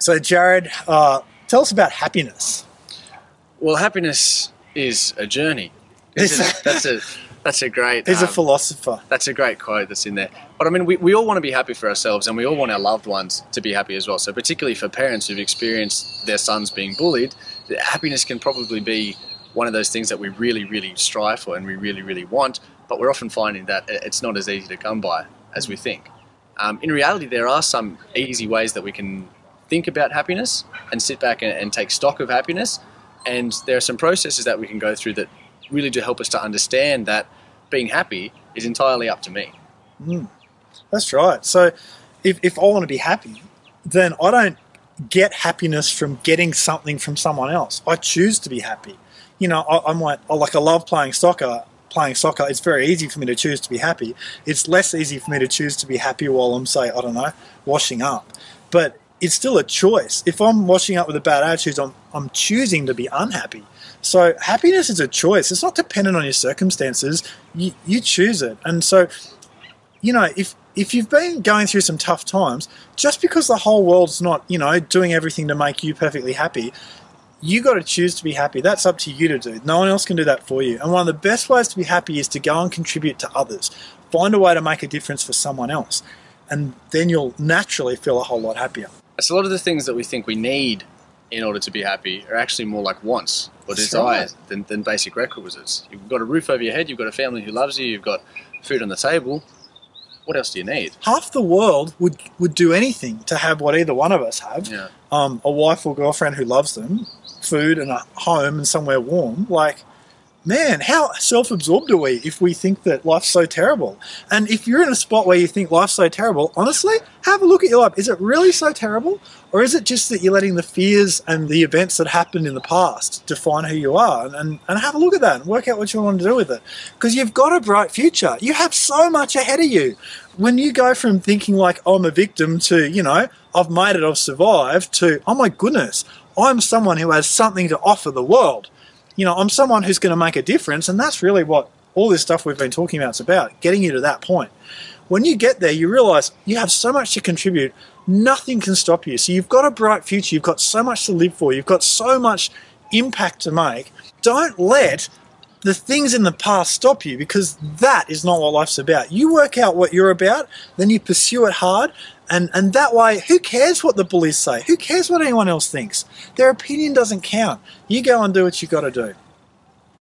So, Jared, tell us about happiness. Well, happiness is a journey. That's a great. He's a philosopher. That's a great quote that's in there. But I mean, we all want to be happy for ourselves, and we all want our loved ones to be happy as well. So particularly for parents who've experienced their sons being bullied, happiness can probably be one of those things that we really, really strive for and we really, really want. But we're often finding that it's not as easy to come by as we think. In reality, there are some easy ways that we can think about happiness and sit back and take stock of happiness. And there are some processes that we can go through that really do help us to understand that being happy is entirely up to me. That's right. So if I want to be happy, then I don't get happiness from getting something from someone else. I choose to be happy. You know, I love playing soccer. Playing soccer, it's very easy for me to choose to be happy. It's less easy for me to choose to be happy while I'm, say, I don't know, washing up. But it's still a choice. If I'm washing up with a bad attitude, I'm choosing to be unhappy. So happiness is a choice. It's not dependent on your circumstances. You choose it. And so, you know, if you've been going through some tough times, just because the whole world's not, you know, doing everything to make you perfectly happy, you got to choose to be happy. That's up to you to do. No one else can do that for you. And one of the best ways to be happy is to go and contribute to others. Find a way to make a difference for someone else. And then you'll naturally feel a whole lot happier. So a lot of the things that we think we need in order to be happy are actually more like wants or desires than basic requisites. You've got a roof over your head, you've got a family who loves you, you've got food on the table. What else do you need? Half the world would do anything to have what either one of us have. Yeah. A wife or girlfriend who loves them, food and a home and somewhere warm. Like, man, how self-absorbed are we if we think that life's so terrible? And if you're in a spot where you think life's so terrible, honestly, have a look at your life. Is it really so terrible? Or is it just that you're letting the fears and the events that happened in the past define who you are? And have a look at that and work out what you want to do with it. Because you've got a bright future. You have so much ahead of you. When you go from thinking like, oh, I'm a victim to, you know, I've made it, I've survived, to, oh my goodness, I'm someone who has something to offer the world. You know, I'm someone who's going to make a difference, and that's really what all this stuff we've been talking about is about, getting you to that point. When you get there, you realize you have so much to contribute, nothing can stop you. So you've got a bright future, you've got so much to live for, you've got so much impact to make. Don't let the things in the past stop you, because that is not what life's about. You work out what you're about, then you pursue it hard, and that way, who cares what the bullies say? Who cares what anyone else thinks? Their opinion doesn't count. You go and do what you got to do.